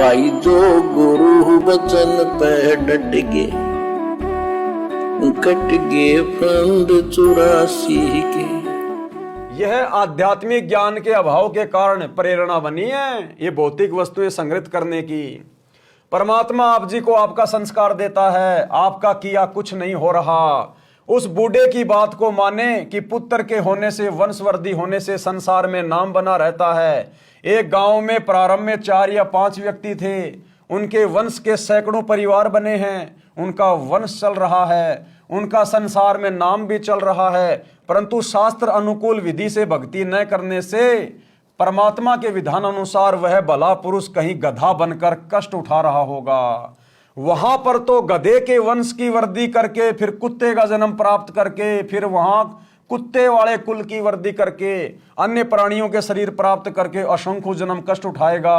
भाई जो गुरु वचन पे डट गे, कट गे फंद 84 के। यह आध्यात्मिक ज्ञान के अभाव के कारण प्रेरणा बनी है ये भौतिक वस्तुएं संग्रहित करने की। परमात्मा आप जी को आपका संस्कार देता है, आपका किया कुछ नहीं हो रहा। उस बूढ़े की बात को माने कि पुत्र के होने से, वंशवृद्धि होने से संसार में नाम बना रहता है। एक गांव में प्रारंभ में 4 या 5 व्यक्ति थे, उनके वंश के सैकड़ों परिवार बने हैं, उनका वंश चल रहा है, उनका संसार में नाम भी चल रहा है। परंतु शास्त्र अनुकूल विधि से भक्ति न करने से परमात्मा के विधान अनुसार वह भला पुरुष कहीं गधा बनकर कष्ट उठा रहा होगा। वहां पर तो गधे के वंश की वृद्धि करके, फिर कुत्ते का जन्म प्राप्त करके, फिर वहां कुत्ते वाले कुल की वृद्धि करके, अन्य प्राणियों के शरीर प्राप्त करके असंख्य जन्म कष्ट उठाएगा।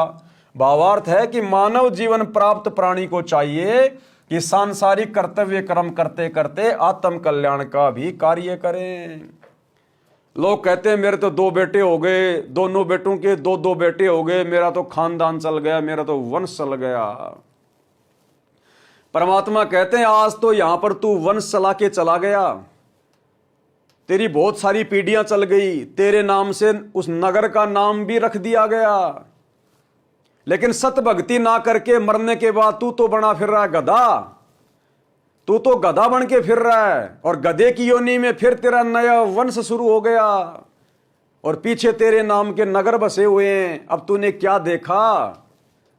भावार्थ है कि मानव जीवन प्राप्त प्राणी को चाहिए कि सांसारिक कर्तव्य कर्म करते करते आत्म कल्याण का भी कार्य करें। लोग कहते हैं मेरे तो 2 बेटे हो गए, दोनों बेटों के 2-2 बेटे हो गए, मेरा तो खानदान चल गया, मेरा तो वंश चल गया। परमात्मा कहते हैं आज तो यहां पर तू वंश चला के चला गया, तेरी बहुत सारी पीढ़ियां चल गई, तेरे नाम से उस नगर का नाम भी रख दिया गया, लेकिन सत भक्ति ना करके मरने के बाद तू तो बना फिर रहा है गधा। तू तो गधा बन के फिर रहा है और गधे की योनि में फिर तेरा नया वंश शुरू हो गया और पीछे तेरे नाम के नगर बसे हुए हैं। अब तूने क्या देखा,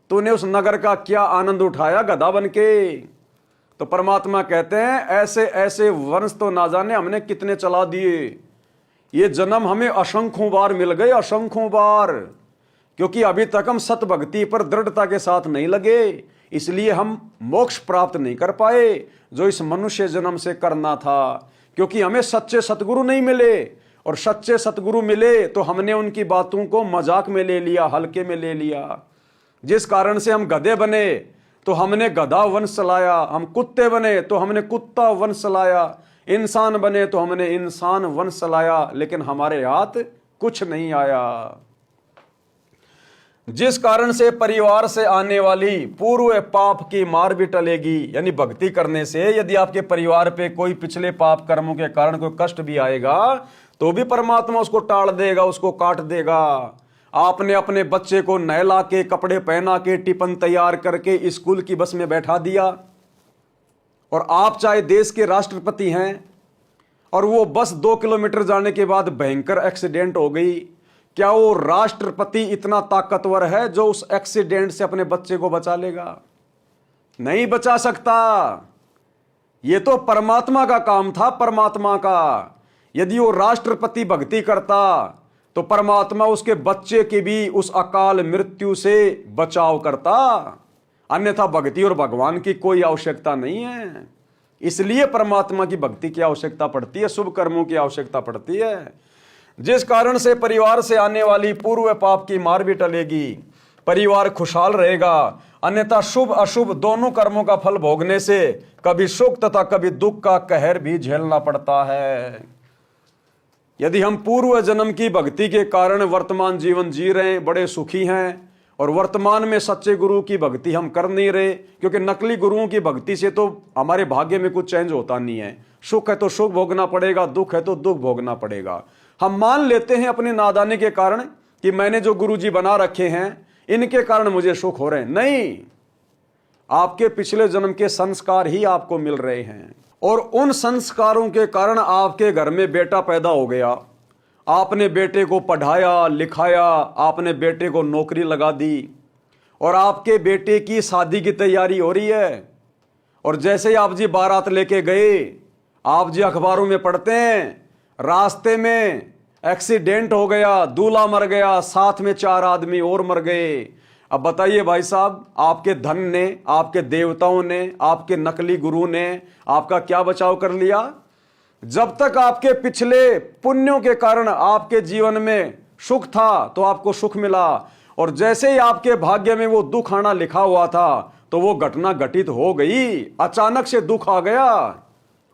तूने उस नगर का क्या आनंद उठाया गधा बन के। तो परमात्मा कहते हैं ऐसे ऐसे वंश तो ना जाने हमने कितने चला दिए। ये जन्म हमें असंख्यों बार मिल गए, असंख्यों बार, क्योंकि अभी तक हम सत भक्ति पर दृढ़ता के साथ नहीं लगे, इसलिए हम मोक्ष प्राप्त नहीं कर पाए जो इस मनुष्य जन्म से करना था। क्योंकि हमें सच्चे सतगुरु नहीं मिले, और सच्चे सतगुरु मिले तो हमने उनकी बातों को मजाक में ले लिया, हल्के में ले लिया। जिस कारण से हम गधे बने तो हमने गधा वंश चलाया, हम कुत्ते बने तो हमने कुत्ता वंश चलाया, इंसान बने तो हमने इंसान वंश चलाया, लेकिन हमारे हाथ कुछ नहीं आया। जिस कारण से परिवार से आने वाली पूर्व पाप की मार भी टलेगी। यानी भक्ति करने से यदि आपके परिवार पे कोई पिछले पाप कर्मों के कारण कोई कष्ट भी आएगा तो भी परमात्मा उसको टाल देगा, उसको काट देगा। आपने अपने बच्चे को नहला के, कपड़े पहना के, टिफिन तैयार करके स्कूल की बस में बैठा दिया, और आप चाहे देश के राष्ट्रपति हैं और वो बस 2 किलोमीटर जाने के बाद भयंकर एक्सीडेंट हो गई, क्या वो राष्ट्रपति इतना ताकतवर है जो उस एक्सीडेंट से अपने बच्चे को बचा लेगा? नहीं बचा सकता। ये तो परमात्मा का काम था, परमात्मा का। यदि वो राष्ट्रपति भक्ति करता तो परमात्मा उसके बच्चे की भी उस अकाल मृत्यु से बचाव करता, अन्यथा भक्ति और भगवान की कोई आवश्यकता नहीं है। इसलिए परमात्मा की भक्ति की आवश्यकता पड़ती है, शुभ कर्मों की आवश्यकता पड़ती है। जिस कारण से परिवार से आने वाली पूर्व पाप की मार भी टलेगी, परिवार खुशहाल रहेगा, अन्यथा शुभ अशुभ दोनों कर्मों का फल भोगने से कभी सुख तथा कभी दुख का कहर भी झेलना पड़ता है। यदि हम पूर्व जन्म की भक्ति के कारण वर्तमान जीवन जी रहे हैं, बड़े सुखी हैं, और वर्तमान में सच्चे गुरु की भक्ति हम कर नहीं रहे, क्योंकि नकली गुरुओं की भक्ति से तो हमारे भाग्य में कुछ चेंज होता नहीं है। सुख है तो सुख भोगना पड़ेगा, दुख है तो दुख भोगना पड़ेगा। हम मान लेते हैं अपने नादानी के कारण कि मैंने जो गुरुजी बना रखे हैं इनके कारण मुझे सुख हो रहे हैं। नहीं, आपके पिछले जन्म के संस्कार ही आपको मिल रहे हैं, और उन संस्कारों के कारण आपके घर में बेटा पैदा हो गया, आपने बेटे को पढ़ाया लिखाया, आपने बेटे को नौकरी लगा दी, और आपके बेटे की शादी की तैयारी हो रही है। और जैसे ही आप जी बारात लेके गए, आप जी अखबारों में पढ़ते हैं रास्ते में एक्सीडेंट हो गया, दूल्हा मर गया, साथ में 4 आदमी और मर गए। अब बताइए भाई साहब, आपके धन ने, आपके देवताओं ने, आपके नकली गुरु ने आपका क्या बचाव कर लिया? जब तक आपके पिछले पुण्यों के कारण आपके जीवन में सुख था तो आपको सुख मिला, और जैसे ही आपके भाग्य में वो दुख आना लिखा हुआ था तो वो घटना घटित हो गई। अचानक से दुख आ गया,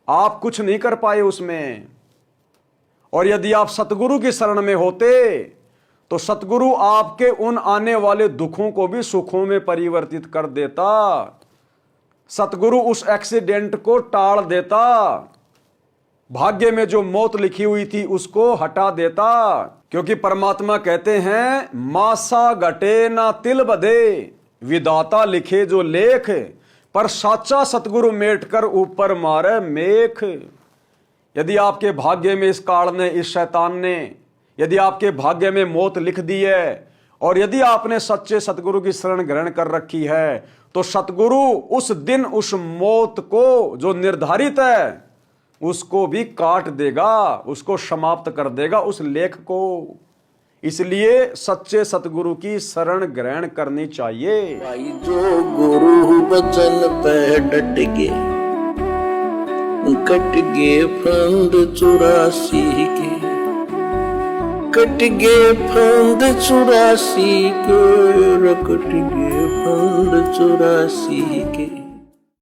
आप कुछ नहीं कर पाए उसमें। और यदि आप सतगुरु की शरण में होते तो सतगुरु आपके उन आने वाले दुखों को भी सुखों में परिवर्तित कर देता। सतगुरु उस एक्सीडेंट को टाल देता, भाग्य में जो मौत लिखी हुई थी उसको हटा देता। क्योंकि परमात्मा कहते हैं मासा घटे ना तिल बधे, विधाता लिखे जो लेख, पर साचा सतगुरु मेट कर ऊपर मारे मेख। यदि आपके भाग्य में इस काल ने, इस शैतान ने, यदि आपके भाग्य में मौत लिख दी है और यदि आपने सच्चे सतगुरु की शरण ग्रहण कर रखी है, तो सतगुरु उस दिन उस मौत को जो निर्धारित है उसको भी काट देगा, उसको समाप्त कर देगा, उस लेख को। इसलिए सच्चे सतगुरु की शरण ग्रहण करनी चाहिए। भाई जो गुरु बचन पे डट गए, कट गए फंद 84 के, कट गए फंद 84 के, कट गए फंद 84 के।